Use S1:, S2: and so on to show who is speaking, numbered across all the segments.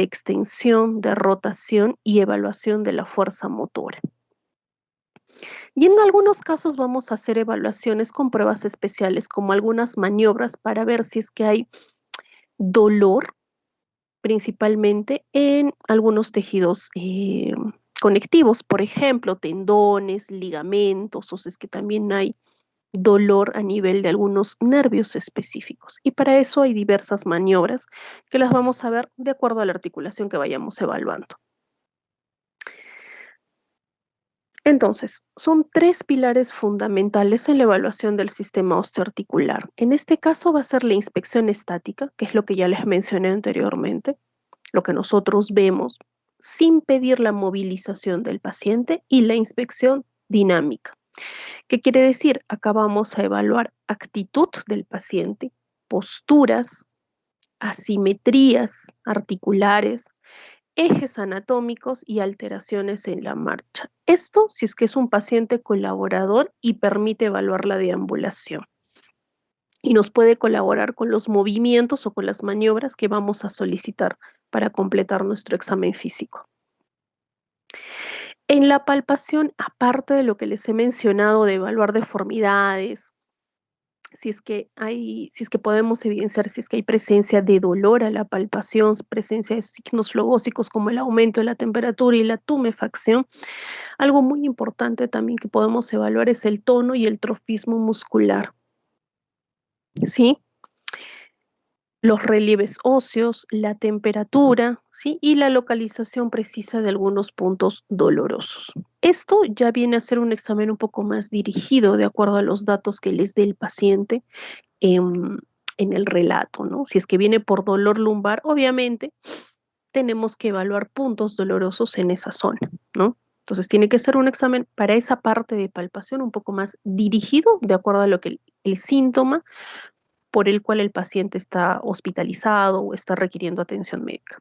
S1: de extensión, de rotación y evaluación de la fuerza motora. Y en algunos casos vamos a hacer evaluaciones con pruebas especiales, como algunas maniobras para ver si es que hay dolor, principalmente en algunos tejidos conectivos, por ejemplo, tendones, ligamentos, o si es que también hay dolor a nivel de algunos nervios específicos. Y para eso hay diversas maniobras que las vamos a ver de acuerdo a la articulación que vayamos evaluando. Entonces, son tres pilares fundamentales en la evaluación del sistema osteoarticular. En este caso va a ser la inspección estática, que es lo que ya les mencioné anteriormente, lo que nosotros vemos sin pedir la movilización del paciente, y la inspección dinámica. ¿Qué quiere decir? Acá vamos a evaluar actitud del paciente, posturas, asimetrías articulares, ejes anatómicos y alteraciones en la marcha. Esto si es que es un paciente colaborador y permite evaluar la deambulación. Y nos puede colaborar con los movimientos o con las maniobras que vamos a solicitar para completar nuestro examen físico. En la palpación, aparte de lo que les he mencionado de evaluar deformidades, si es que podemos evidenciar si es que hay presencia de dolor a la palpación, presencia de signos flogósicos como el aumento de la temperatura y la tumefacción. Algo muy importante también que podemos evaluar es el tono y el trofismo muscular, ¿sí? Los relieves óseos, la temperatura, ¿sí? Y la localización precisa de algunos puntos dolorosos. Esto ya viene a ser un examen un poco más dirigido de acuerdo a los datos que les dé el paciente en el relato, ¿no? Si es que viene por dolor lumbar, obviamente tenemos que evaluar puntos dolorosos en esa zona, ¿no? Entonces tiene que ser un examen para esa parte de palpación un poco más dirigido de acuerdo a lo que el síntoma por el cual el paciente está hospitalizado o está requiriendo atención médica.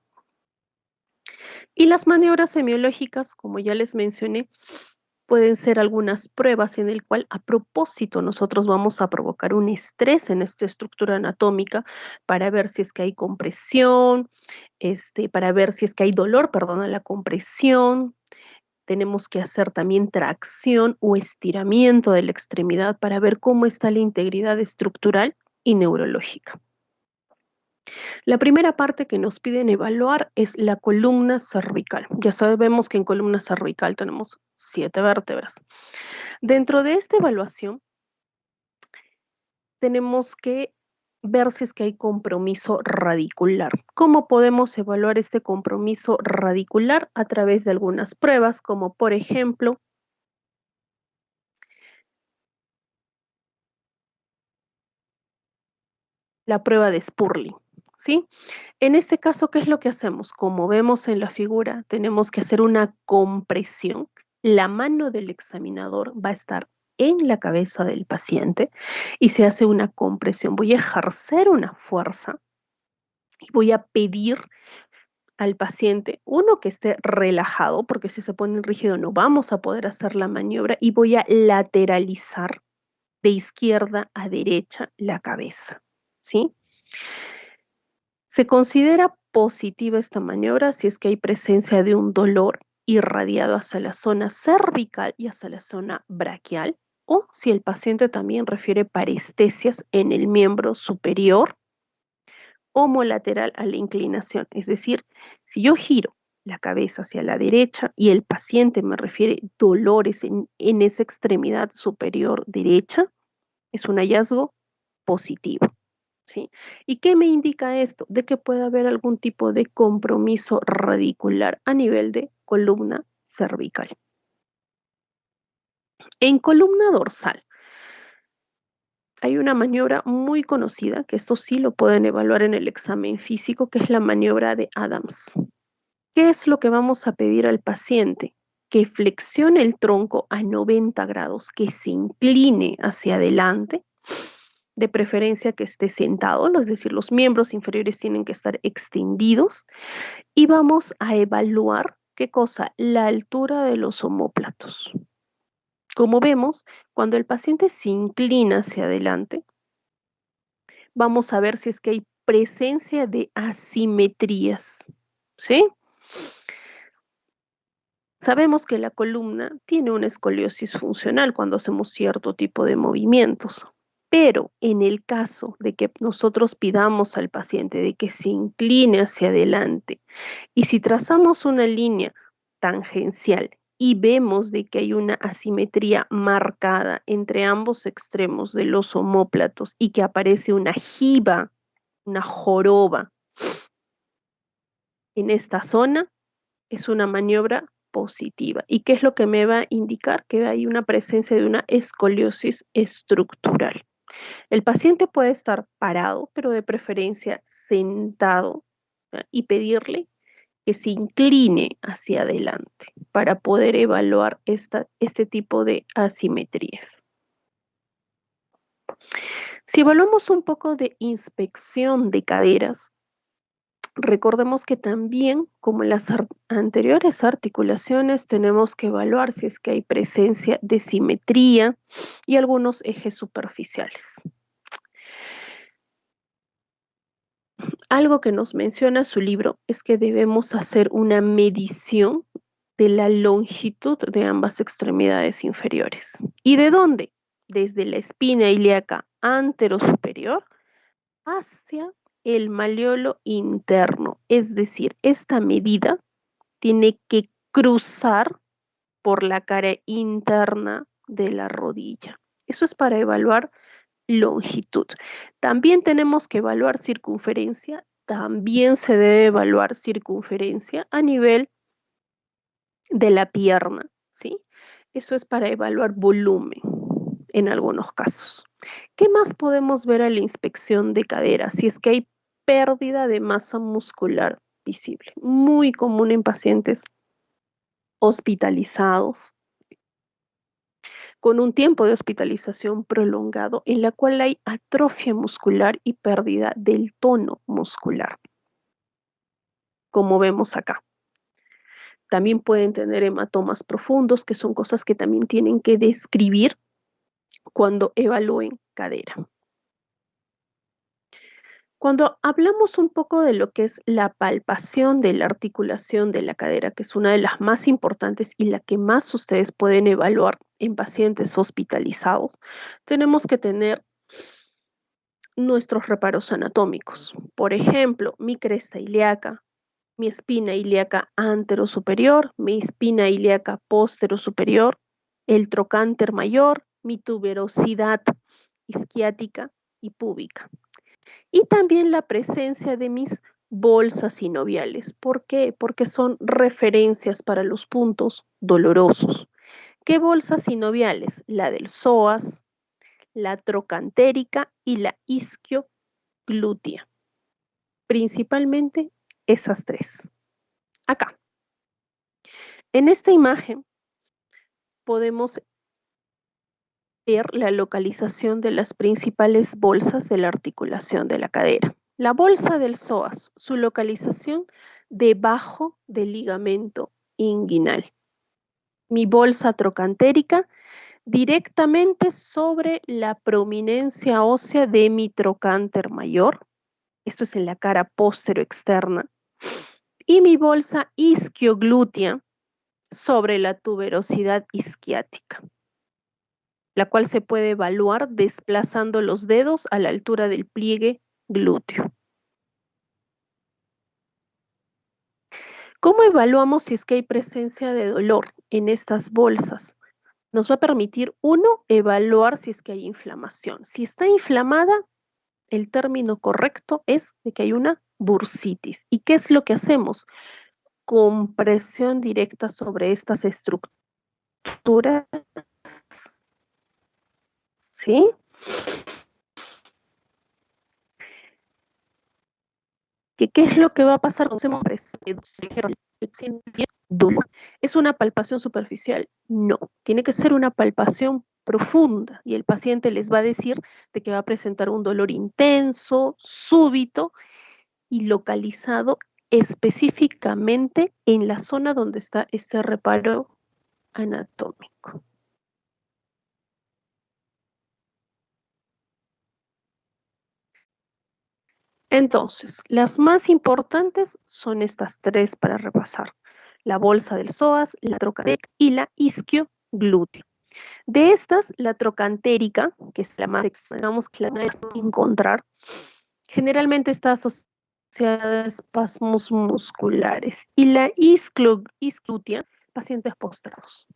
S1: Y las maniobras semiológicas, como ya les mencioné, pueden ser algunas pruebas en el cual a propósito nosotros vamos a provocar un estrés en esta estructura anatómica para ver si es que hay compresión, para ver si es que hay dolor, perdón, a la compresión. Tenemos que hacer también tracción o estiramiento de la extremidad para ver cómo está la integridad estructural y neurológica. La primera parte que nos piden evaluar es la columna cervical. Ya sabemos que en columna cervical tenemos 7 vértebras. Dentro de esta evaluación, tenemos que ver si es que hay compromiso radicular. ¿Cómo podemos evaluar este compromiso radicular? A través de algunas pruebas, como por ejemplo, la prueba de Spurling, ¿sí? En este caso, ¿qué es lo que hacemos? Como vemos en la figura, tenemos que hacer una compresión. La mano del examinador va a estar en la cabeza del paciente y se hace una compresión. Voy a ejercer una fuerza y voy a pedir al paciente, uno, que esté relajado, porque si se pone rígido no vamos a poder hacer la maniobra, y voy a lateralizar de izquierda a derecha la cabeza, ¿sí? Se considera positiva esta maniobra si es que hay presencia de un dolor irradiado hacia la zona cervical y hacia la zona braquial, o si el paciente también refiere parestesias en el miembro superior homolateral a la inclinación. Es decir, si yo giro la cabeza hacia la derecha y el paciente me refiere dolores en esa extremidad superior derecha, es un hallazgo positivo. ¿Sí? ¿Y qué me indica esto? De que puede haber algún tipo de compromiso radicular a nivel de columna cervical. En columna dorsal hay una maniobra muy conocida, que esto sí lo pueden evaluar en el examen físico, que es la maniobra de Adams. ¿Qué es lo que vamos a pedir al paciente? Que flexione el tronco a 90 grados, que se incline hacia adelante, de preferencia que esté sentado, es decir, los miembros inferiores tienen que estar extendidos, y vamos a evaluar, ¿qué cosa? La altura de los omóplatos. Como vemos, cuando el paciente se inclina hacia adelante, vamos a ver si es que hay presencia de asimetrías. ¿sí? Sabemos que la columna tiene una escoliosis funcional cuando hacemos cierto tipo de movimientos, pero en el caso de que nosotros pidamos al paciente de que se incline hacia adelante y si trazamos una línea tangencial y vemos de que hay una asimetría marcada entre ambos extremos de los omóplatos y que aparece una jiba, una joroba en esta zona, es una maniobra positiva. ¿Y qué es lo que me va a indicar? Que hay una presencia de una escoliosis estructural. El paciente puede estar parado, pero de preferencia sentado, ¿ya? Y pedirle que se incline hacia adelante para poder evaluar este tipo de asimetrías. Si evaluamos un poco de inspección de caderas, recordemos que también, como en las anteriores articulaciones, tenemos que evaluar si es que hay presencia de simetría y algunos ejes superficiales. Algo que nos menciona su libro es que debemos hacer una medición de la longitud de ambas extremidades inferiores. ¿Y de dónde? Desde la espina ilíaca anterosuperior hacia el malleolo interno. Es decir, esta medida tiene que cruzar por la cara interna de la rodilla. Eso es para evaluar longitud. También tenemos que evaluar circunferencia. También se debe evaluar circunferencia a nivel de la pierna, ¿sí? Eso es para evaluar volumen en algunos casos. ¿Qué más podemos ver a la inspección de cadera? Si es que hay pérdida de masa muscular visible, muy común en pacientes hospitalizados, con un tiempo de hospitalización prolongado en la cual hay atrofia muscular y pérdida del tono muscular, como vemos acá. También pueden tener hematomas profundos, que son cosas que también tienen que describir cuando evalúen cadera. Cuando hablamos un poco de lo que es la palpación de la articulación de la cadera, que es una de las más importantes y la que más ustedes pueden evaluar en pacientes hospitalizados, tenemos que tener nuestros reparos anatómicos. Por ejemplo, mi cresta ilíaca, mi espina ilíaca anterosuperior, mi espina ilíaca posterosuperior, el trocánter mayor, mi tuberosidad isquiática y púbica. Y también la presencia de mis bolsas sinoviales. ¿Por qué? Porque son referencias para los puntos dolorosos. ¿Qué bolsas sinoviales? La del psoas, la trocantérica y la isquioglútea. Principalmente esas tres. Acá. En esta imagen podemos ver la localización de las principales bolsas de la articulación de la cadera. La bolsa del psoas, su localización debajo del ligamento inguinal. Mi bolsa trocantérica directamente sobre la prominencia ósea de mi trocánter mayor. Esto es en la cara póstero-externa. Y mi bolsa isquioglútea sobre la tuberosidad isquiática, la cual se puede evaluar desplazando los dedos a la altura del pliegue glúteo. ¿Cómo evaluamos si es que hay presencia de dolor en estas bolsas? Nos va a permitir, uno, evaluar si es que hay inflamación. Si está inflamada, el término correcto es de que hay una bursitis. ¿Y qué es lo que hacemos? Compresión directa sobre estas estructuras, ¿sí? ¿Qué es lo que va a pasar cuando hacemos presión? ¿Es una palpación superficial? No, tiene que ser una palpación profunda y el paciente les va a decir de que va a presentar un dolor intenso, súbito y localizado específicamente en la zona donde está este reparo anatómico. Entonces, las más importantes son estas tres para repasar: la bolsa del psoas, la trocantérica y la isquioglútea. De estas, la trocantérica, que es la más, digamos, que la más encontrar, generalmente está asociada a espasmos musculares, y la isglútea, pacientes postrados.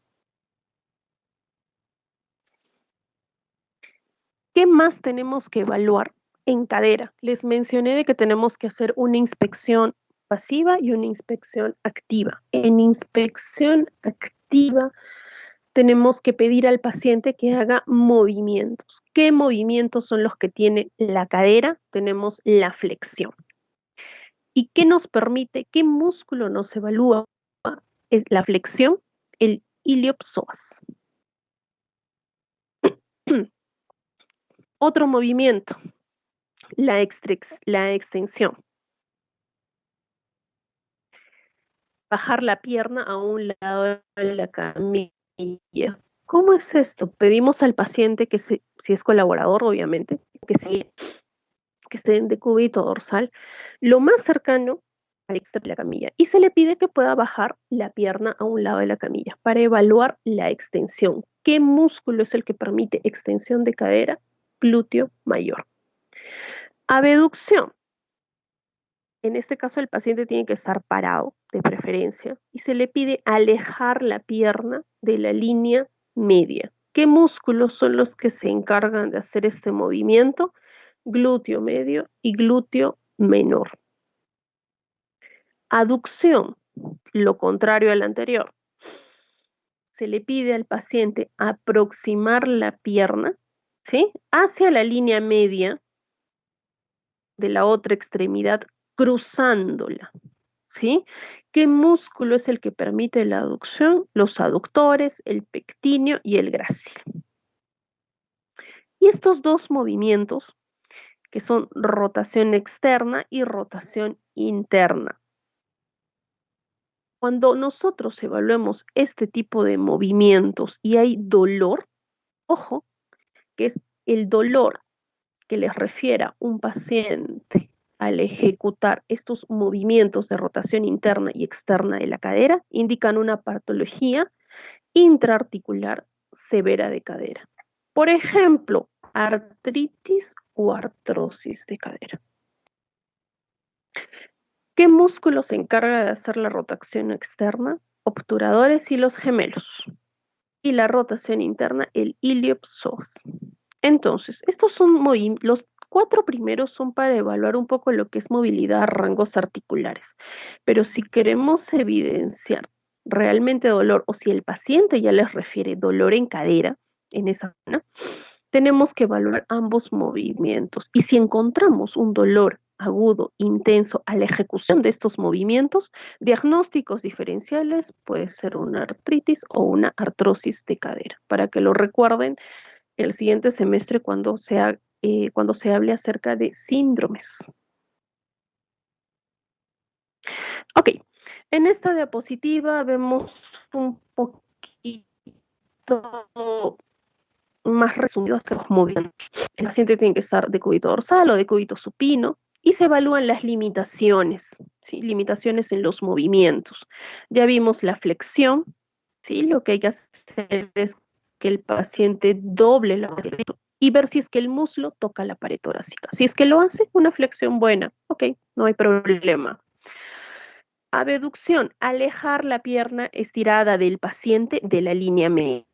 S1: ¿Qué más tenemos que evaluar en cadera? Les mencioné de que tenemos que hacer una inspección pasiva y una inspección activa. En inspección activa tenemos que pedir al paciente que haga movimientos. ¿Qué movimientos son los que tiene la cadera? Tenemos la flexión. ¿Y qué nos permite? ¿Qué músculo nos evalúa? Es la flexión, el iliopsoas. Otro movimiento, la extensión. Bajar la pierna a un lado de la camilla. ¿Cómo es esto? Pedimos al paciente que, si es colaborador, obviamente, que esté en decúbito dorsal, lo más cercano al extremo de la camilla, y se le pide que pueda bajar la pierna a un lado de la camilla para evaluar la extensión. ¿Qué músculo es el que permite extensión de cadera? Glúteo mayor. Abducción. En este caso, el paciente tiene que estar parado, de preferencia, y se le pide alejar la pierna de la línea media. ¿Qué músculos son los que se encargan de hacer este movimiento? Glúteo medio y glúteo menor. Aducción, lo contrario al anterior. Se le pide al paciente aproximar la pierna, ¿sí?, hacia la línea media de la otra extremidad, cruzándola, ¿sí? ¿Qué músculo es el que permite la aducción? Los aductores, el pectíneo y el grácil. Y estos dos movimientos, que son rotación externa y rotación interna. Cuando nosotros evaluemos este tipo de movimientos y hay dolor, ojo, que es el dolor que les refiera un paciente al ejecutar estos movimientos de rotación interna y externa de la cadera, indican una patología intraarticular severa de cadera. Por ejemplo, artritis o artrosis de cadera. ¿Qué músculo se encarga de hacer la rotación externa? Obturadores y los gemelos. Y la rotación interna, el iliopsoas. Entonces, estos son los 4 primeros son para evaluar un poco lo que es movilidad, rangos articulares. Pero si queremos evidenciar realmente dolor, o si el paciente ya les refiere dolor en cadera, en esa zona, tenemos que evaluar ambos movimientos. Y si encontramos un dolor agudo, intenso a la ejecución de estos movimientos, diagnósticos diferenciales puede ser una artritis o una artrosis de cadera, para que lo recuerden el siguiente semestre cuando se hable acerca de síndromes. Ok, en esta diapositiva vemos un poquito más resumidos que los movimientos. El paciente tiene que estar de cúbito dorsal o de cúbito supino, y se evalúan las limitaciones, ¿sí? Limitaciones en los movimientos. Ya vimos la flexión, ¿sí? Lo que hay que hacer es que el paciente doble la y ver si es que el muslo toca la pared torácica. Si es que lo hace, una flexión buena, ok, no hay problema. Abducción, alejar la pierna estirada del paciente de la línea media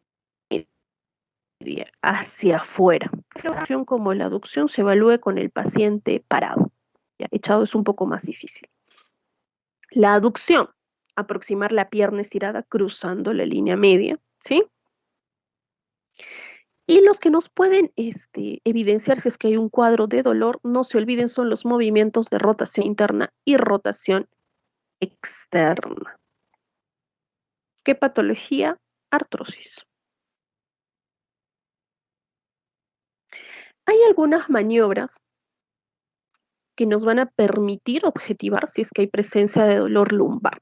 S1: hacia afuera. La abducción como la aducción se evalúe con el paciente parado. Ya, echado es un poco más difícil. La aducción, aproximar la pierna estirada cruzando la línea media, ¿sí? Y los que nos pueden evidenciar si es que hay un cuadro de dolor, no se olviden, son los movimientos de rotación interna y rotación externa. ¿Qué patología? Artrosis. Hay algunas maniobras que nos van a permitir objetivar si es que hay presencia de dolor lumbar.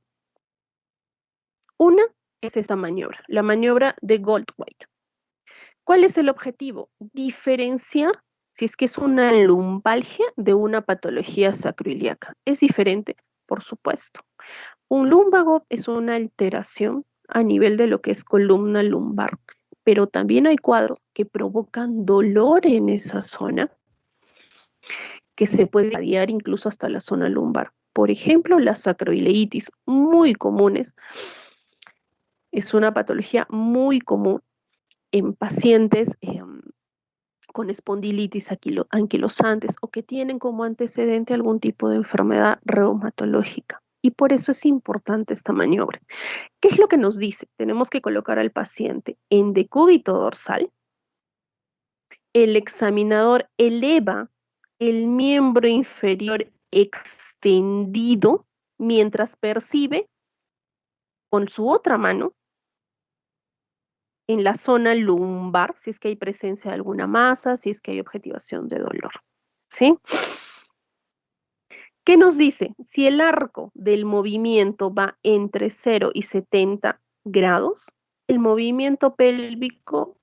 S1: Una es esta maniobra, la maniobra de Goldwait. ¿Cuál es el objetivo? Diferenciar si es que es una lumbalgia de una patología sacroiliaca. Es diferente, por supuesto. Un lúmbago es una alteración a nivel de lo que es columna lumbar, pero también hay cuadros que provocan dolor en esa zona que se puede irradiar incluso hasta la zona lumbar. Por ejemplo, las sacroileitis, muy comunes, es una patología muy común en pacientes con espondilitis anquilosantes o que tienen como antecedente algún tipo de enfermedad reumatológica. Y por eso es importante esta maniobra. ¿Qué es lo que nos dice? Tenemos que colocar al paciente en decúbito dorsal. El examinador eleva el miembro inferior extendido mientras percibe con su otra mano en la zona lumbar, si es que hay presencia de alguna masa, si es que hay objetivación de dolor. ¿Sí? ¿Qué nos dice? Si el arco del movimiento va entre 0 y 70 grados, el movimiento pélvico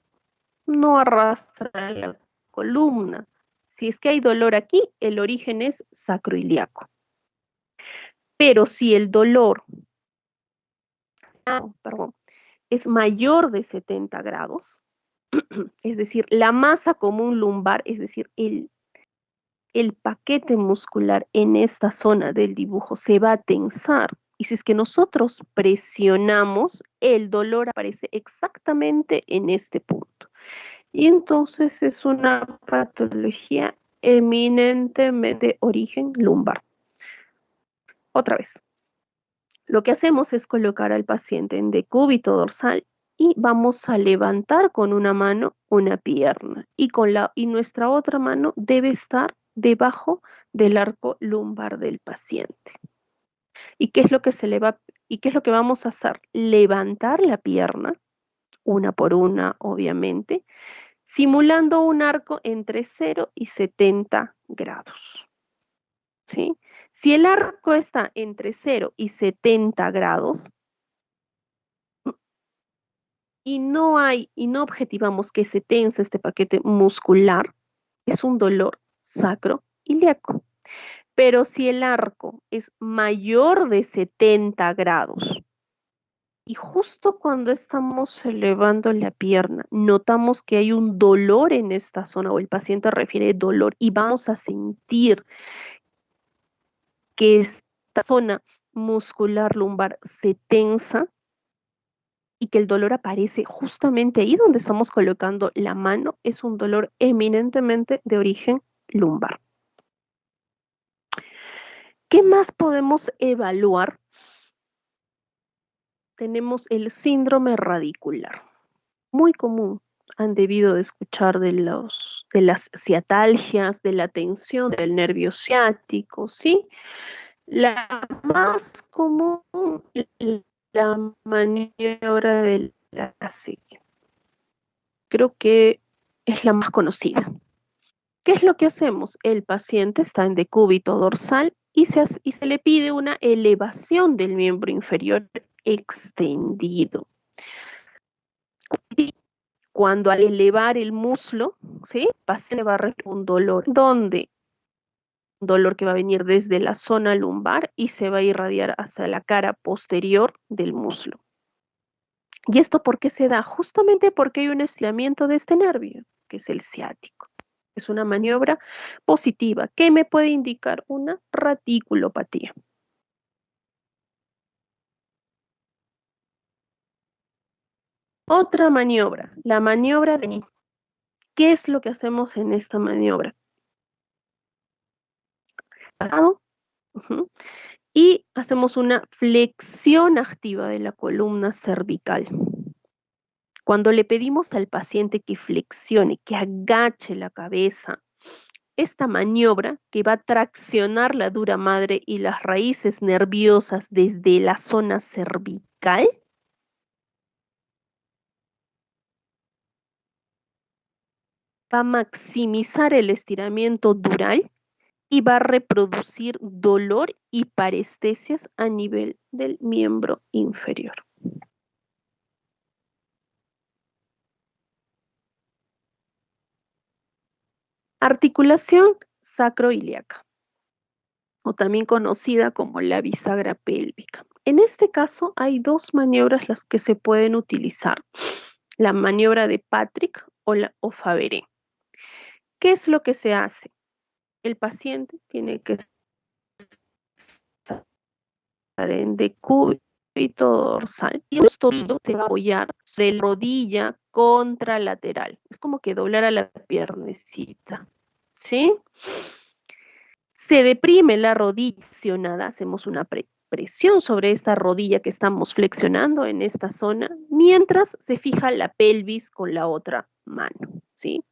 S1: no arrastra la columna. Si es que hay dolor aquí, el origen es sacroiliaco. Pero si el dolor, perdón, es mayor de 70 grados, es decir, la masa común lumbar, es decir, el paquete muscular en esta zona del dibujo se va a tensar. Y si es que nosotros presionamos, el dolor aparece exactamente en este punto. Y entonces es una patología eminentemente de origen lumbar. Otra vez, lo que hacemos es colocar al paciente en decúbito dorsal y vamos a levantar con una mano una pierna y nuestra otra mano debe estar debajo del arco lumbar del paciente. ¿Y qué es lo que y qué es lo que vamos a hacer? Levantar la pierna, una por una, obviamente, simulando un arco entre 0 y 70 grados. ¿Sí? Si el arco está entre 0 y 70 grados y no objetivamos que se tensa este paquete muscular, es un dolor sacroiliaco. Pero si el arco es mayor de 70 grados y justo cuando estamos elevando la pierna, notamos que hay un dolor en esta zona o el paciente refiere dolor y vamos a sentir que esta zona muscular lumbar se tensa y que el dolor aparece justamente ahí donde estamos colocando la mano, es un dolor eminentemente de origen lumbar. ¿Qué más podemos evaluar? Tenemos el síndrome radicular, muy común. Han debido de escuchar de las ciatalgias, de la tensión del nervio ciático, ¿sí? La más común, la maniobra de la serie. Creo que es la más conocida. ¿Qué es lo que hacemos? El paciente está en decúbito dorsal y se le pide una elevación del miembro inferior extendido. Cuando al elevar el muslo, ¿sí? El paciente va a recibir un dolor, ¿dónde? Un dolor que va a venir desde la zona lumbar y se va a irradiar hacia la cara posterior del muslo. ¿Y esto por qué se da? Justamente porque hay un estiramiento de este nervio, que es el ciático. Es una maniobra positiva. ¿Qué me puede indicar? Una radiculopatía. Otra maniobra, la maniobra de Ni. ¿Qué es lo que hacemos en esta maniobra? Uh-huh. Y hacemos una flexión activa de la columna cervical. Cuando le pedimos al paciente que flexione, que agache la cabeza, esta maniobra que va a traccionar la dura madre y las raíces nerviosas desde la zona cervical, va a maximizar el estiramiento dural y va a reproducir dolor y parestesias a nivel del miembro inferior. Articulación sacroiliaca, o también conocida como la bisagra pélvica. En este caso hay dos maniobras las que se pueden utilizar, la maniobra de Patrick o Faberé. ¿Qué es lo que se hace? El paciente tiene que estar en decúbito dorsal y el tobillo se va a apoyar sobre la rodilla contralateral. Es como que doblar a la piernecita, ¿sí? Se deprime la rodilla flexionada, hacemos una presión sobre esta rodilla que estamos flexionando en esta zona, mientras se fija la pelvis con la otra mano, ¿sí?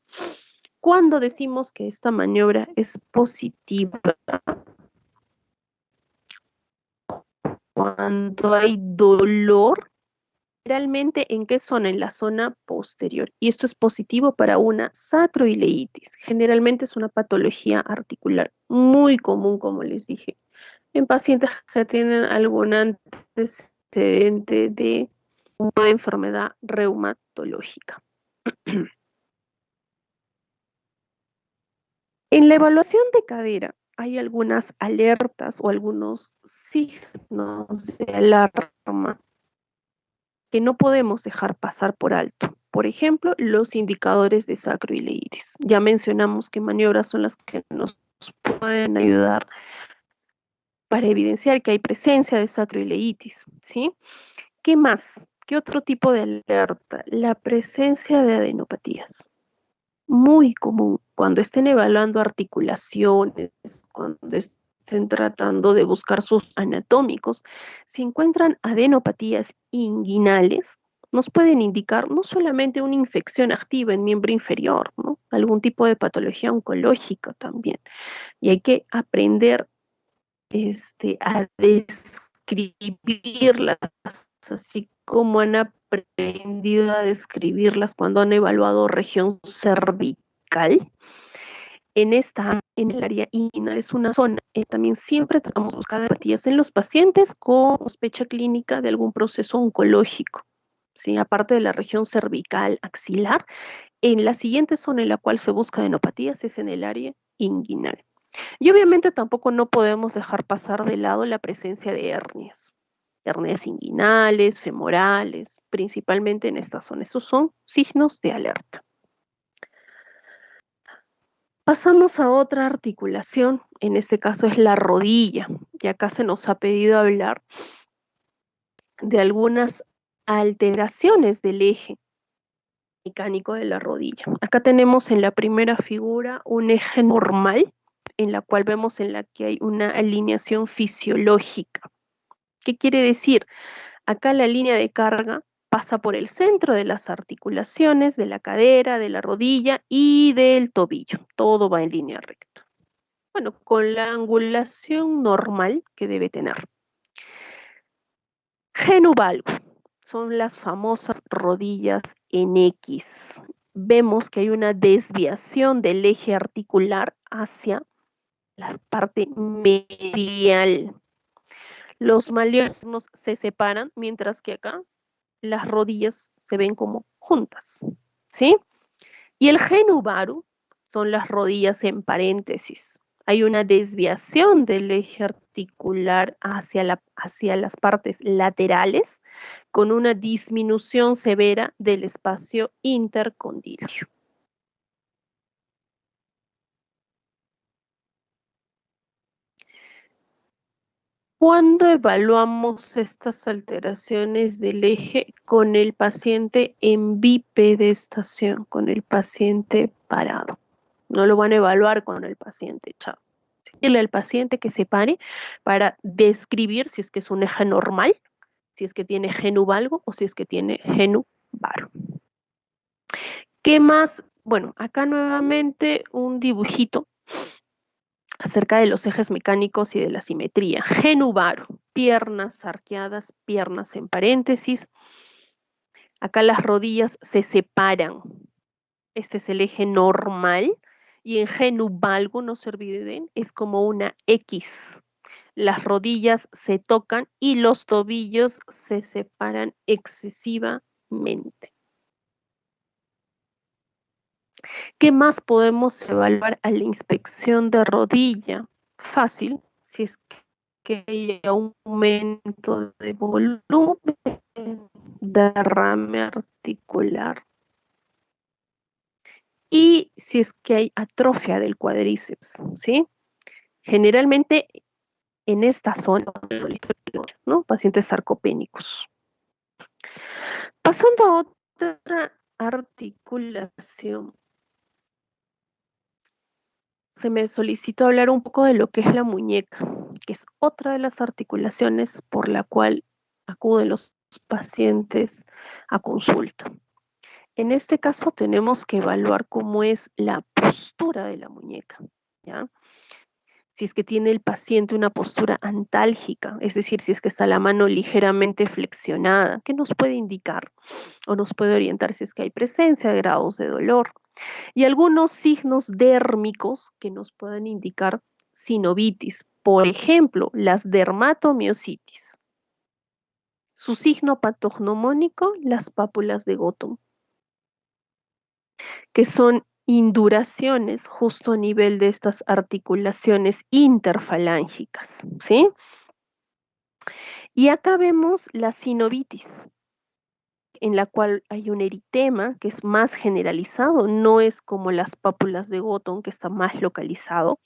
S1: Cuando decimos que esta maniobra es positiva, cuando hay dolor, generalmente ¿en qué zona? En la zona posterior. Y esto es positivo para una sacroileitis. Generalmente es una patología articular muy común, como les dije, en pacientes que tienen algún antecedente de una enfermedad reumatológica. En la evaluación de cadera hay algunas alertas o algunos signos de alarma que no podemos dejar pasar por alto. Por ejemplo, los indicadores de sacroileitis. Ya mencionamos qué maniobras son las que nos pueden ayudar para evidenciar que hay presencia de sacroileitis, ¿sí? ¿Qué más? ¿Qué otro tipo de alerta? La presencia de adenopatías. Muy común cuando estén evaluando articulaciones, cuando estén tratando de buscar sus anatómicos, si encuentran adenopatías inguinales, nos pueden indicar no solamente una infección activa en miembro inferior, ¿no? Algún tipo de patología oncológica también. Y hay que aprender a describirlas, así como han aprendido a describirlas cuando han evaluado región cervical. En el área inguinal es una zona, también siempre tratamos de buscar apatías en los pacientes con sospecha clínica de algún proceso oncológico. ¿Sí? Aparte de la región cervical axilar, en la siguiente zona en la cual se busca adenopatías es en el área inguinal. Y obviamente tampoco no podemos dejar pasar de lado la presencia de hernias inguinales, femorales, principalmente en esta zona. Esos son signos de alerta. Pasamos a otra articulación, en este caso es la rodilla, y acá se nos ha pedido hablar de algunas alteraciones del eje mecánico de la rodilla. Acá tenemos en la primera figura un eje normal, en la cual vemos en la que hay una alineación fisiológica. ¿Qué quiere decir? Acá la línea de carga pasa por el centro de las articulaciones, de la cadera, de la rodilla y del tobillo. Todo va en línea recta. Bueno, con la angulación normal que debe tener. Genuvalgo son las famosas rodillas en X. Vemos que hay una desviación del eje articular hacia la parte medial. Los malleolos se separan, mientras que acá las rodillas se ven como juntas, ¿sí? Y el genuvaru son las rodillas en paréntesis. Hay una desviación del eje articular hacia las partes laterales con una disminución severa del espacio intercondilio. Cuando evaluamos estas alteraciones del eje con el paciente en bipedestación, con el paciente parado? No lo van a evaluar con el paciente echado. Decirle al paciente que se pare para describir si es que es un eje normal, si es que tiene genuvalgo o si es que tiene genuvaro. ¿Qué más? Bueno, acá nuevamente un dibujito acerca de los ejes mecánicos y de la simetría. Genuvaro, piernas arqueadas, piernas en paréntesis. Acá las rodillas se separan. Este es el eje normal. Y en genuvalgo, no se olviden, es como una X. Las rodillas se tocan y los tobillos se separan excesivamente. ¿Qué más podemos evaluar a la inspección de rodilla? Fácil, si es que hay aumento de volumen, derrame articular y si es que hay atrofia del cuádriceps, ¿sí? Generalmente en esta zona, ¿no? Pacientes sarcopénicos. Pasando a otra articulación, se me solicitó hablar un poco de lo que es la muñeca, que es otra de las articulaciones por la cual acuden los pacientes a consulta. En este caso tenemos que evaluar cómo es la postura de la muñeca, ¿ya? Si es que tiene el paciente una postura antálgica, es decir, si es que está la mano ligeramente flexionada, ¿qué nos puede indicar? O nos puede orientar si es que hay presencia de grados de dolor. Y algunos signos dérmicos que nos puedan indicar sinovitis, por ejemplo, las dermatomiositis. Su signo patognomónico, las pápulas de Gotham, que son induraciones justo a nivel de estas articulaciones interfalángicas, ¿sí? Y acá vemos la sinovitis, en la cual hay un eritema que es más generalizado, no es como las pápulas de Gotham que está más localizado,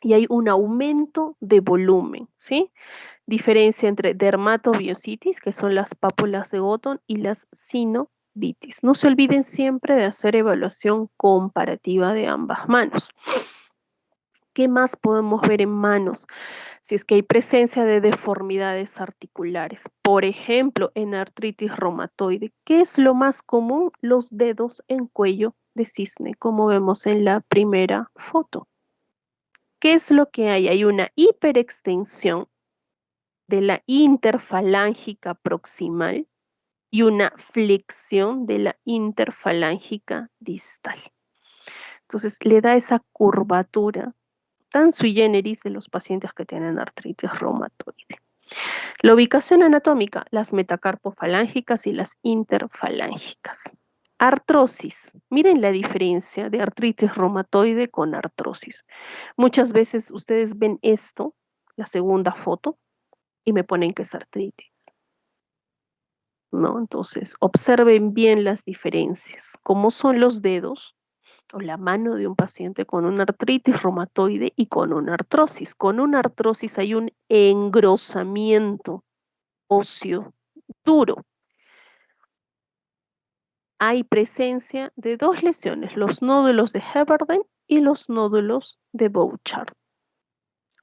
S1: y hay un aumento de volumen, ¿sí? Diferencia entre dermatobiositis, que son las pápulas de Gotham, y las sinovitis. No se olviden siempre de hacer evaluación comparativa de ambas manos. ¿Qué más podemos ver en manos? Si es que hay presencia de deformidades articulares, por ejemplo, en artritis reumatoide, ¿qué es lo más común? Los dedos en cuello de cisne, como vemos en la primera foto. ¿Qué es lo que hay? Hay una hiperextensión de la interfalángica proximal y una flexión de la interfalángica distal. Entonces, le da esa curvatura tan sui generis de los pacientes que tienen artritis reumatoide. La ubicación anatómica, las metacarpofalángicas y las interfalángicas. Artrosis. Miren la diferencia de artritis reumatoide con artrosis. Muchas veces ustedes ven esto, la segunda foto, y me ponen que es artritis, ¿no? Entonces, observen bien las diferencias. ¿Cómo son los dedos o la mano de un paciente con una artritis reumatoide y con una artrosis? Con una artrosis hay un engrosamiento óseo duro. Hay presencia de dos lesiones, los nódulos de Heberden y los nódulos de Bouchard.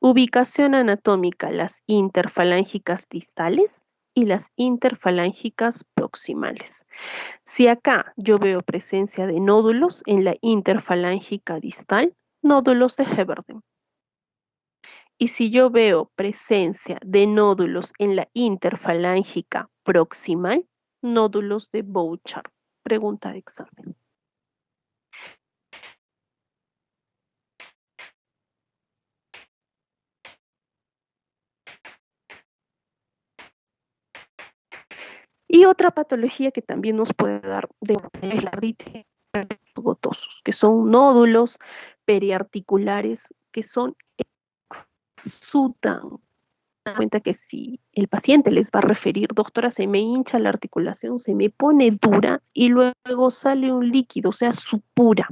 S1: Ubicación anatómica, las interfalángicas distales y las interfalángicas proximales. Si acá yo veo presencia de nódulos en la interfalángica distal, nódulos de Heberden. Y si yo veo presencia de nódulos en la interfalángica proximal, nódulos de Bouchard. Pregunta de examen. Y otra patología que también nos puede dar es la artritis gotosos, que son nódulos periarticulares que son exudan. Cuenta que si el paciente les va a referir, doctora, se me hincha la articulación, se me pone dura y luego sale un líquido, o sea, supura,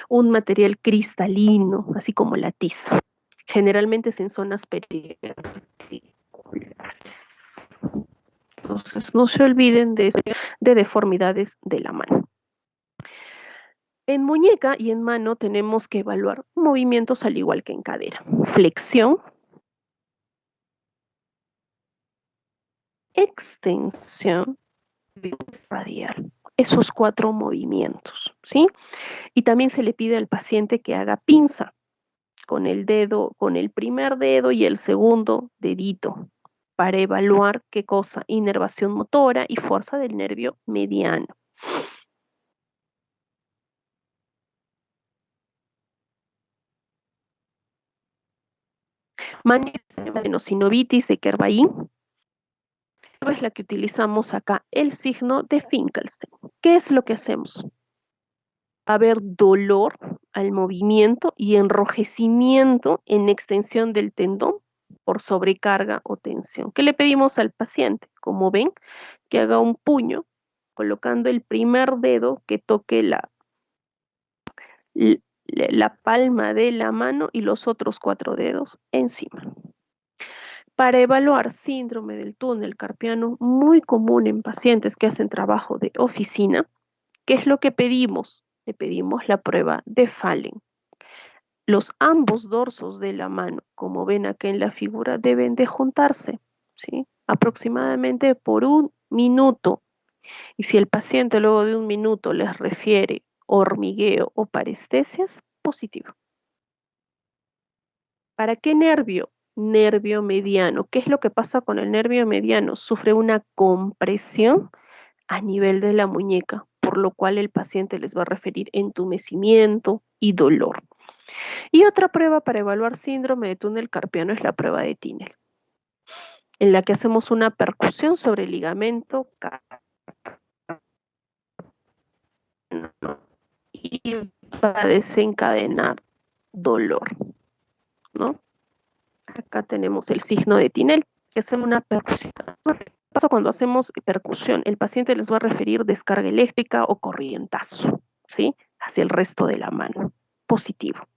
S1: un material cristalino, así como la tiza. Generalmente es en zonas periarticulares. Entonces, no se olviden de deformidades de la mano. En muñeca y en mano tenemos que evaluar movimientos al igual que en cadera. Flexión, extensión y radial. Esos 4 movimientos, ¿sí? Y también se le pide al paciente que haga pinza con el dedo, con el primer dedo y el segundo dedito para evaluar qué cosa, inervación motora y fuerza del nervio mediano. Sinovitis de Kervain es la que utilizamos acá, el signo de Finkelstein. ¿Qué es lo que hacemos? a haber dolor al movimiento y enrojecimiento en extensión del tendón por sobrecarga o tensión. ¿Qué le pedimos al paciente? Como ven, que haga un puño colocando el primer dedo que toque la palma de la mano y los otros 4 dedos encima. Para evaluar síndrome del túnel carpiano, muy común en pacientes que hacen trabajo de oficina, ¿qué es lo que pedimos? Le pedimos la prueba de Fallen. Los ambos dorsos de la mano, como ven aquí en la figura, deben de juntarse, ¿sí? Aproximadamente por 1 minuto. Y si el paciente luego de 1 minuto les refiere hormigueo o parestesias, positivo. ¿Para qué nervio? Nervio mediano. ¿Qué es lo que pasa con el nervio mediano? Sufre una compresión a nivel de la muñeca, por lo cual el paciente les va a referir entumecimiento y dolor. Y otra prueba para evaluar síndrome de túnel carpiano es la prueba de Tinel, en la que hacemos una percusión sobre el ligamento y va a desencadenar dolor, ¿no? Acá tenemos el signo de Tinel, que es una percusión. ¿Qué pasa cuando hacemos percusión? El paciente les va a referir descarga eléctrica o corrientazo, ¿sí? Hacia el resto de la mano. Positivo.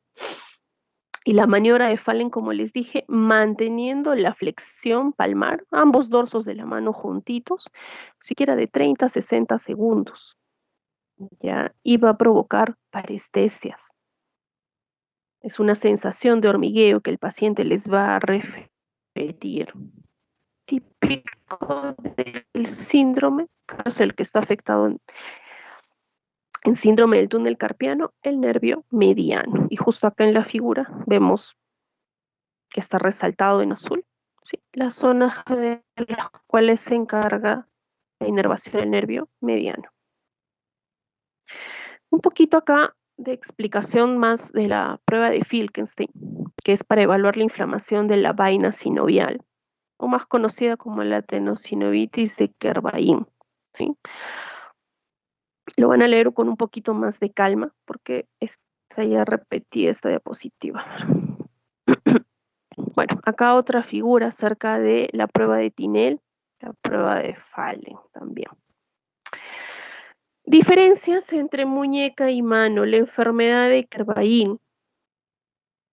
S1: Y la maniobra de Fallen, como les dije, manteniendo la flexión palmar, ambos dorsos de la mano juntitos, siquiera de 30 a 60 segundos. ¿Ya? Y va a provocar parestesias. Es una sensación de hormigueo que el paciente les va a referir. Típico del síndrome, que es el que está afectado en síndrome del túnel carpiano, el nervio mediano. Y justo acá en la figura vemos que está resaltado en azul, ¿sí? Las zonas de las cuales se encarga la inervación del nervio mediano. Un poquito acá de explicación más de la prueba de Filkenstein, que es para evaluar la inflamación de la vaina sinovial, o más conocida como la tenosinovitis de Kervain, ¿sí? Lo van a leer con un poquito más de calma, porque ya repetí esta diapositiva. Bueno, acá otra figura acerca de la prueba de Tinel, la prueba de Fallen también. Diferencias entre muñeca y mano, la enfermedad de Kervain.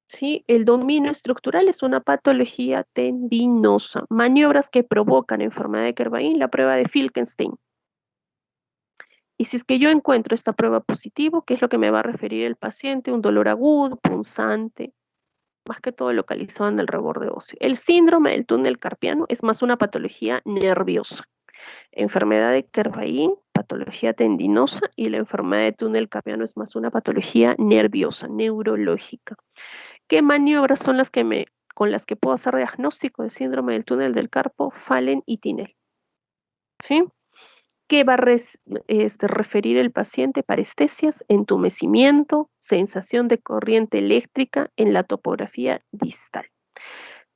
S1: ¿Sí? El dominio estructural es una patología tendinosa. Maniobras que provocan enfermedad de Kervain, la prueba de Filkenstein. Y si es que yo encuentro esta prueba positivo, ¿qué es lo que me va a referir el paciente? Un dolor agudo, punzante, más que todo localizado en el reborde óseo. El síndrome del túnel carpiano es más una patología nerviosa. Enfermedad de Kervain, patología tendinosa, y la enfermedad de túnel carpiano es más una patología nerviosa, neurológica. ¿Qué maniobras son las que con las que puedo hacer diagnóstico de síndrome del túnel del carpo, Fallen y Tinel? ¿Sí? ¿Qué va a referir el paciente? Parestesias, entumecimiento, sensación de corriente eléctrica en la topografía distal.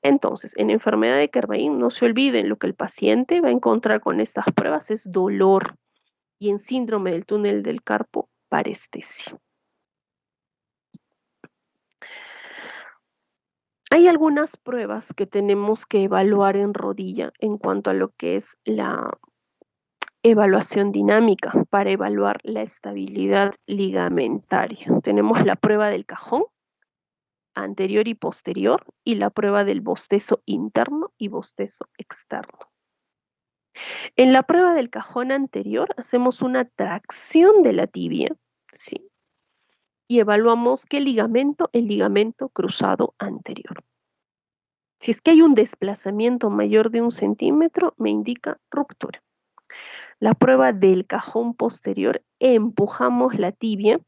S1: Entonces, en enfermedad de Kervain, no se olviden, lo que el paciente va a encontrar con estas pruebas es dolor. Y en síndrome del túnel del carpo, parestesia. Hay algunas pruebas que tenemos que evaluar en rodilla en cuanto a lo que es la evaluación dinámica para evaluar la estabilidad ligamentaria. Tenemos la prueba del cajón anterior y posterior y la prueba del bostezo interno y bostezo externo. En la prueba del cajón anterior hacemos una tracción de la tibia, ¿sí? Y evaluamos qué ligamento, el ligamento cruzado anterior. Si es que hay un desplazamiento mayor de 1 centímetro, me indica ruptura. La prueba del cajón posterior, empujamos la tibia,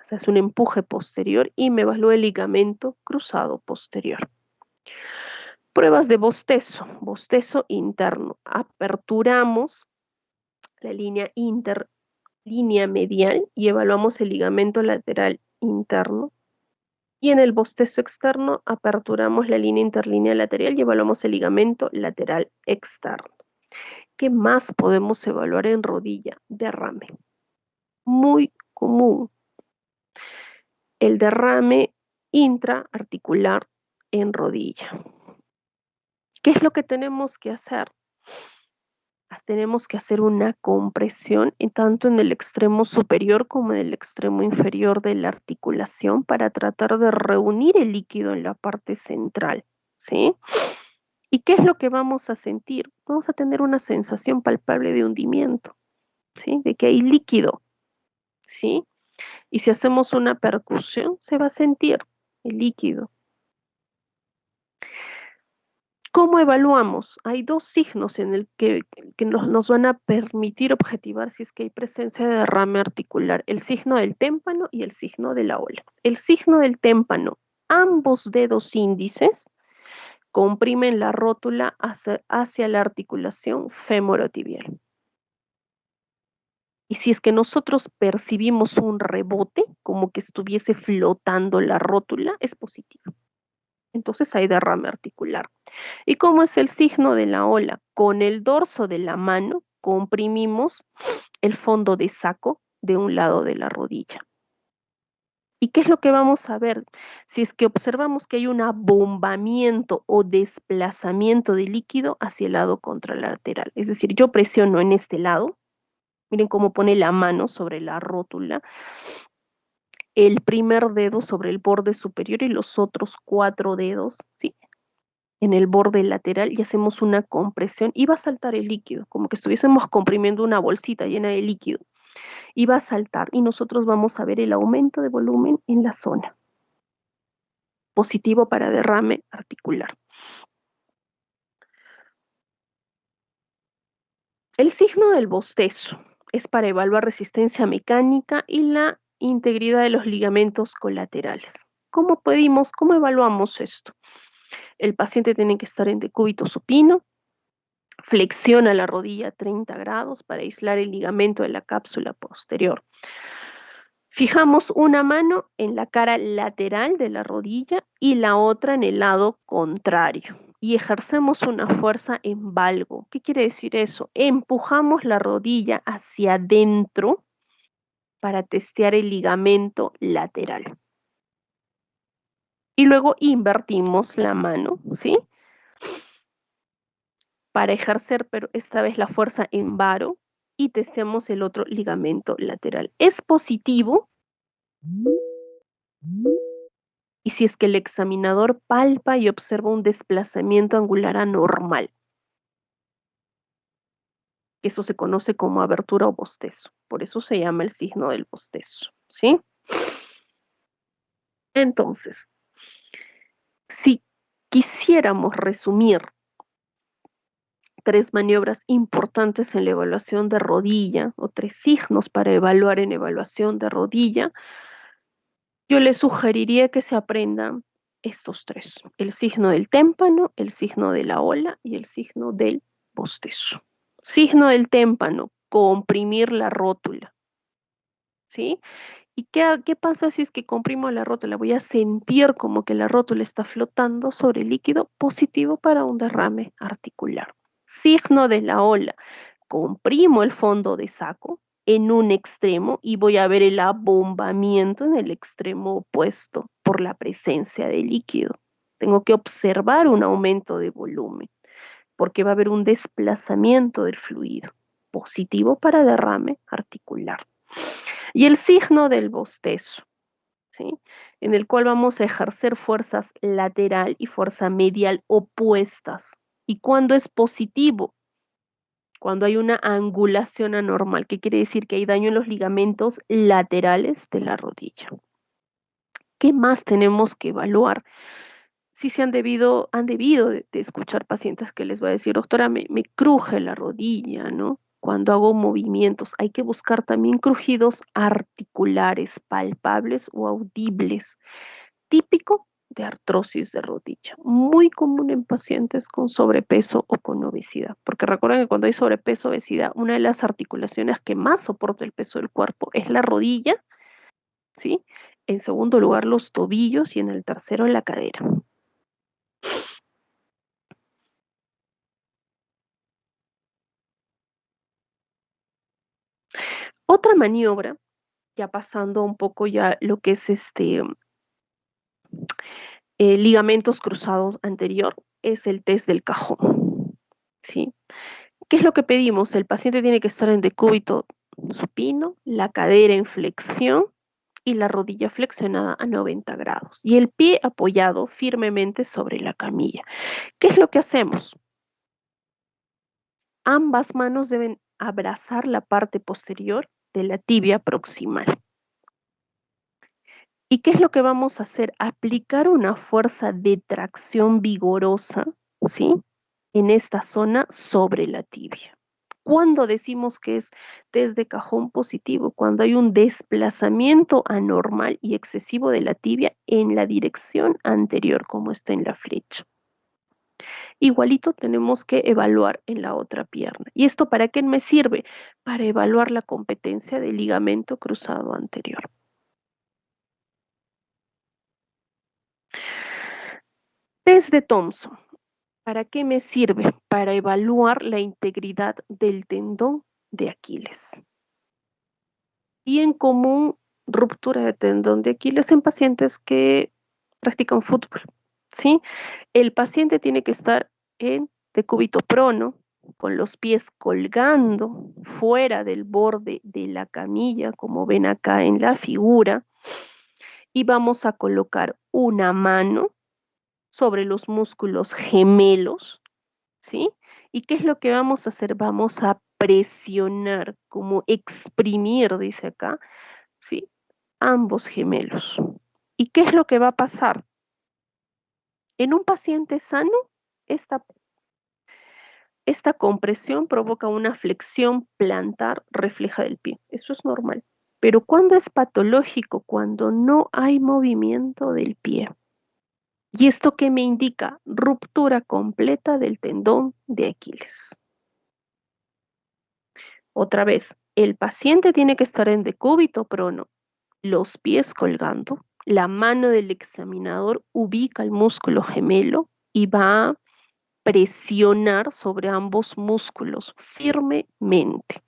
S1: se hace un empuje posterior y me evalúa el ligamento cruzado posterior. Pruebas de bostezo, bostezo interno. Aperturamos la línea medial y evaluamos el ligamento lateral interno. Y en el bostezo externo aperturamos la línea interlínea lateral y evaluamos el ligamento lateral externo. ¿Qué más podemos evaluar en rodilla? Derrame. Muy común, el derrame intraarticular en rodilla. ¿Qué es lo que tenemos que hacer? Tenemos que hacer una compresión tanto en el extremo superior como en el extremo inferior de la articulación para tratar de reunir el líquido en la parte central, ¿sí? ¿Y qué es lo que vamos a sentir? Vamos a tener una sensación palpable de hundimiento, ¿sí? De que hay líquido, ¿sí? Y si hacemos una percusión, se va a sentir el líquido. ¿Cómo evaluamos? Hay dos signos en el que nos van a permitir objetivar si es que hay presencia de derrame articular, el signo del témpano y el signo de la ola. El signo del témpano, ambos dedos índices comprimen la rótula hacia la articulación femorotibial. Y si es que nosotros percibimos un rebote, como que estuviese flotando la rótula, es positivo. Entonces hay derrame articular. ¿Y cómo es el signo de la ola? Con el dorso de la mano comprimimos el fondo de saco de un lado de la rodilla. ¿Y qué es lo que vamos a ver? Si es que observamos que hay un abombamiento o desplazamiento de líquido hacia el lado contralateral. Es decir, yo presiono en este lado, miren cómo pone la mano sobre la rótula, el primer dedo sobre el borde superior y los otros 4 dedos, ¿sí? En el borde lateral y hacemos una compresión y va a saltar el líquido, como que estuviésemos comprimiendo una bolsita llena de líquido. Y va a saltar y nosotros vamos a ver el aumento de volumen en la zona. Positivo para derrame articular. El signo del bostezo es para evaluar resistencia mecánica y la integridad de los ligamentos colaterales. ¿Cómo evaluamos esto? El paciente tiene que estar en decúbito supino, flexiona la rodilla a 30 grados para aislar el ligamento de la cápsula posterior. Fijamos una mano en la cara lateral de la rodilla y la otra en el lado contrario y ejercemos una fuerza en valgo. ¿Qué quiere decir eso? Empujamos la rodilla hacia adentro para testear el ligamento lateral. Y luego invertimos la mano, ¿sí? Para ejercer, pero esta vez la fuerza en varo y testeamos el otro ligamento lateral. Es positivo. Y si es que el examinador palpa y observa un desplazamiento angular anormal, que eso se conoce como abertura o bostezo. Por eso se llama el signo del bostezo, ¿sí? Entonces, si quisiéramos resumir 3 maniobras importantes en la evaluación de rodilla o 3 signos para evaluar en evaluación de rodilla, yo les sugeriría que se aprendan estos 3: el signo del témpano, el signo de la ola y el signo del bostezo. Signo del témpano, comprimir la rótula, ¿sí? ¿Y qué pasa si es que comprimo la rótula? Voy a sentir como que la rótula está flotando sobre el líquido, positivo para un derrame articular. Signo de la ola, comprimo el fondo de saco en un extremo y voy a ver el abombamiento en el extremo opuesto por la presencia de líquido. Tengo que observar un aumento de volumen porque va a haber un desplazamiento del fluido, positivo para derrame articular. Y el signo del bostezo, ¿sí? En el cual vamos a ejercer fuerzas lateral y fuerza medial opuestas. ¿Y cuándo es positivo? Cuando hay una angulación anormal, que quiere decir que hay daño en los ligamentos laterales de la rodilla. ¿Qué más tenemos que evaluar? Sí han debido de escuchar pacientes que les va a decir, doctora, me cruje la rodilla, ¿no? Cuando hago movimientos, hay que buscar también crujidos articulares, palpables o audibles, típico de artrosis de rodilla, muy común en pacientes con sobrepeso o con obesidad, porque recuerden que cuando hay sobrepeso, obesidad, una de las articulaciones que más soporta el peso del cuerpo es la rodilla, ¿sí? En segundo lugar, los tobillos y en el tercero, la cadera. Otra maniobra Ya pasando un poco ya lo que es ligamentos cruzados anterior, es el test del cajón, ¿sí? ¿Qué es lo que pedimos? El paciente tiene que estar en decúbito supino, la cadera en flexión y la rodilla flexionada a 90 grados y el pie apoyado firmemente sobre la camilla. ¿Qué es lo que hacemos? Ambas manos deben abrazar la parte posterior de la tibia proximal. ¿Y qué es lo que vamos a hacer? Aplicar una fuerza de tracción vigorosa, ¿sí? En esta zona sobre la tibia. ¿Cuándo decimos que es desde cajón positivo? Cuando hay un desplazamiento anormal y excesivo de la tibia en la dirección anterior, como está en la flecha. Igualito tenemos que evaluar en la otra pierna. ¿Y esto para qué me sirve? Para evaluar la competencia del ligamento cruzado anterior. Test de Thompson. ¿Para qué me sirve? Para evaluar la integridad del tendón de Aquiles. Y en común, ruptura de tendón de Aquiles en pacientes que practican fútbol, ¿sí? El paciente tiene que estar en decúbito prono, con los pies colgando fuera del borde de la camilla, como ven acá en la figura, y vamos a colocar una mano sobre los músculos gemelos, ¿sí? ¿Y qué es lo que vamos a hacer? Vamos a presionar, como exprimir, dice acá, ¿sí? Ambos gemelos. ¿Y qué es lo que va a pasar? En un paciente sano, esta, esta compresión provoca una flexión plantar refleja del pie. Eso es normal. Pero cuando es patológico, cuando no hay movimiento del pie. ¿Y esto qué me indica? Ruptura completa del tendón de Aquiles. Otra vez, el paciente tiene que estar en decúbito prono, los pies colgando, la mano del examinador ubica el músculo gemelo y va a presionar sobre ambos músculos firmemente.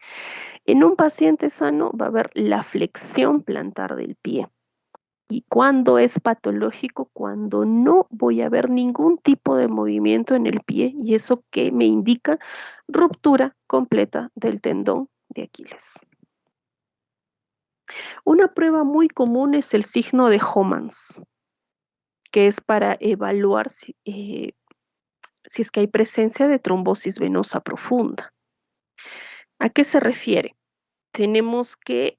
S1: En un paciente sano va a haber la flexión plantar del pie. ¿Y cuando es patológico? Cuando no voy a ver ningún tipo de movimiento en el pie y eso que me indica ruptura completa del tendón de Aquiles. Una prueba muy común es el signo de Homans, que es para evaluar si es que hay presencia de trombosis venosa profunda. ¿A qué se refiere? Tenemos que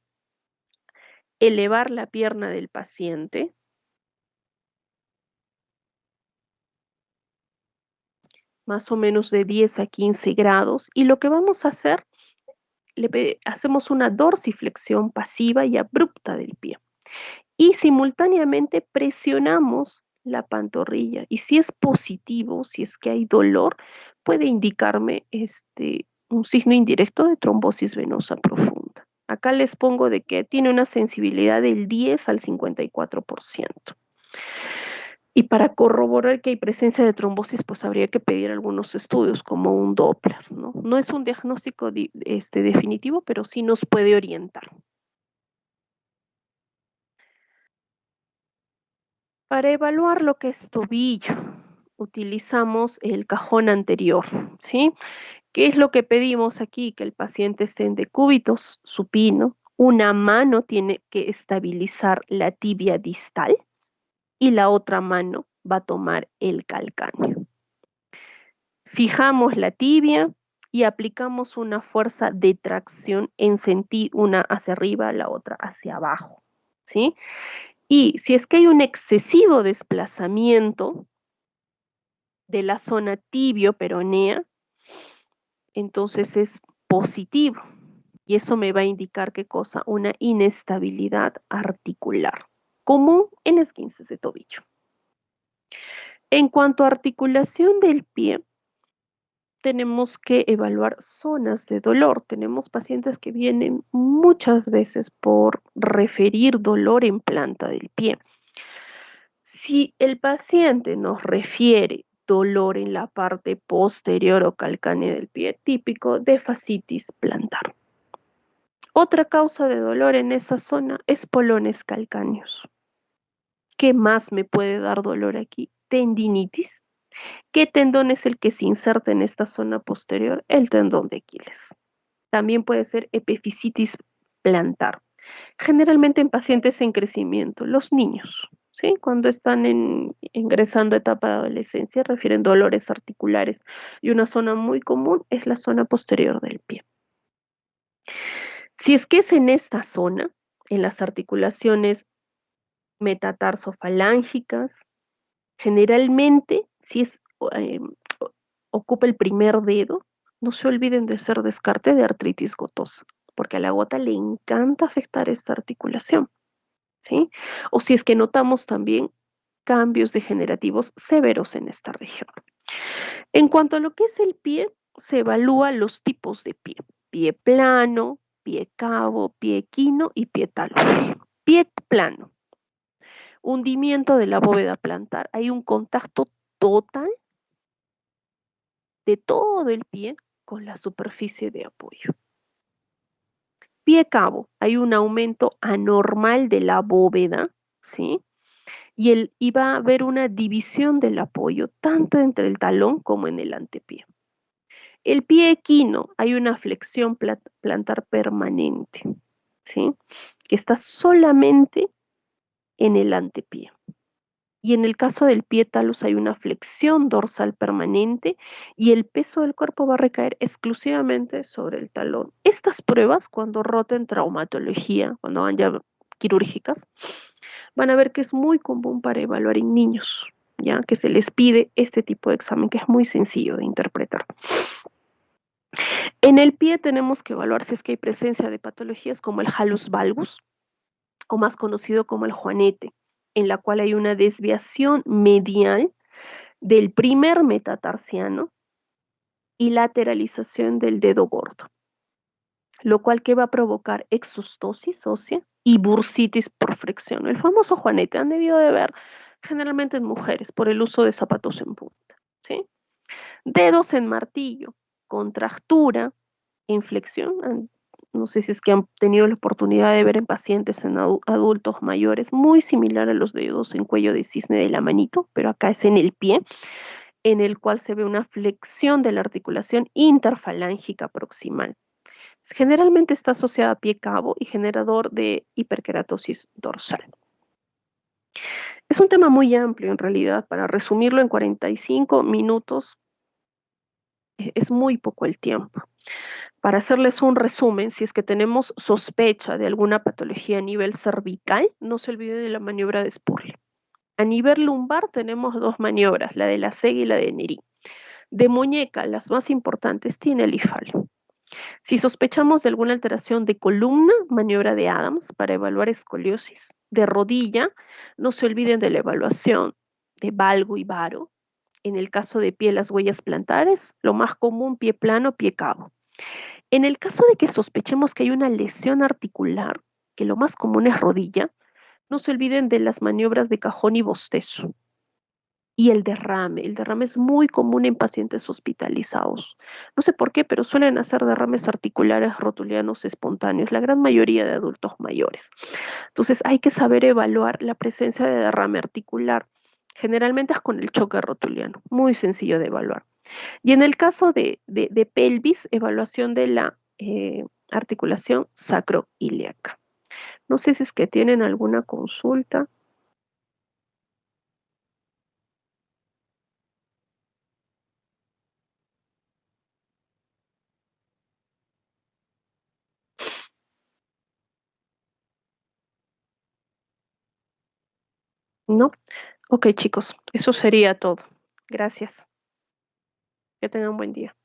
S1: elevar la pierna del paciente más o menos de 10 a 15 grados y lo que vamos a hacer, hacemos una dorsiflexión pasiva y abrupta del pie y simultáneamente presionamos la pantorrilla y si es positivo, si es que hay dolor, puede indicarme un signo indirecto de trombosis venosa profunda. Acá les pongo de que tiene una sensibilidad del 10 al 54%. Y para corroborar que hay presencia de trombosis, pues habría que pedir algunos estudios como un Doppler, ¿no? No es un diagnóstico definitivo, pero sí nos puede orientar. Para evaluar lo que es tobillo, utilizamos el cajón anterior, ¿sí? ¿Qué es lo que pedimos aquí? Que el paciente esté en decúbito supino, una mano tiene que estabilizar la tibia distal y la otra mano va a tomar el calcáneo. Fijamos la tibia y aplicamos una fuerza de tracción en sentido una hacia arriba, la otra hacia abajo, ¿sí? Y si es que hay un excesivo desplazamiento de la zona tibio-peronea, entonces es positivo. Y eso me va a indicar qué cosa, una inestabilidad articular, común en esguinces de tobillo. En cuanto a articulación del pie, tenemos que evaluar zonas de dolor. Tenemos pacientes que vienen muchas veces por referir dolor en planta del pie. Si el paciente nos refiere dolor en la parte posterior o calcánea del pie, típico de fascitis plantar. Otra causa de dolor en esa zona es polones calcáneos. ¿Qué más me puede dar dolor aquí? Tendinitis. ¿Qué tendón es el que se inserta en esta zona posterior? El tendón de Aquiles. También puede ser epifisitis plantar. Generalmente en pacientes en crecimiento, los niños, ¿sí? Cuando están ingresando a etapa de adolescencia, refieren dolores articulares. Y una zona muy común es la zona posterior del pie. Si es que es en esta zona, en las articulaciones metatarsofalángicas, generalmente, si es, eh, ocupa el primer dedo, no se olviden de hacer descarte de artritis gotosa, porque a la gota le encanta afectar esta articulación, ¿sí? O si es que notamos también cambios degenerativos severos en esta región. En cuanto a lo que es el pie, se evalúan los tipos de pie: pie plano, pie cabo, pie equino y pie talus. Pie plano, hundimiento de la bóveda plantar. Hay un contacto total de todo el pie con la superficie de apoyo. Pie cabo, hay un aumento anormal de la bóveda, ¿sí? Y va a haber una división del apoyo, tanto entre el talón como en el antepié. El pie equino, hay una flexión plantar permanente, ¿sí? Que está solamente en el antepié. Y en el caso del pie talus hay una flexión dorsal permanente y el peso del cuerpo va a recaer exclusivamente sobre el talón. Estas pruebas, cuando roten traumatología, cuando van ya quirúrgicas, van a ver que es muy común para evaluar en niños, ya que se les pide este tipo de examen que es muy sencillo de interpretar. En el pie tenemos que evaluar si es que hay presencia de patologías como el hallux valgus, o más conocido como el juanete, en la cual hay una desviación medial del primer metatarsiano y lateralización del dedo gordo, lo cual que va a provocar exostosis ósea y bursitis por fricción. El famoso juanete han debido de ver generalmente en mujeres por el uso de zapatos en punta, ¿sí? Dedos en martillo, contractura, inflexión. No sé si es que han tenido la oportunidad de ver en pacientes en adultos mayores, muy similar a los dedos en cuello de cisne de la manito, pero acá es en el pie, en el cual se ve una flexión de la articulación interfalángica proximal. Generalmente está asociada a pie cabo y generador de hiperkeratosis dorsal. Es un tema muy amplio en realidad. Para resumirlo en 45 minutos, es muy poco el tiempo. Para hacerles un resumen, si es que tenemos sospecha de alguna patología a nivel cervical, no se olvide de la maniobra de Spurley. A nivel lumbar tenemos dos maniobras, la de la Sega y la de Neri. De muñeca, las más importantes, tiene el IFAL. Si sospechamos de alguna alteración de columna, maniobra de Adams para evaluar escoliosis. De rodilla, no se olviden de la evaluación de valgo y varo. En el caso de pie, las huellas plantares, lo más común, pie plano, pie cabo. En el caso de que sospechemos que hay una lesión articular, que lo más común es rodilla, no se olviden de las maniobras de cajón y bostezo. Y el derrame. El derrame es muy común en pacientes hospitalizados. No sé por qué, pero suelen hacer derrames articulares rotulianos espontáneos, la gran mayoría de adultos mayores. Entonces hay que saber evaluar la presencia de derrame articular. Generalmente es con el choque rotuliano, muy sencillo de evaluar. Y en el caso de pelvis, evaluación de la articulación sacroiliaca. No sé si es que tienen alguna consulta. ¿No? Ok, chicos, eso sería todo. Gracias. Que tengan un buen día.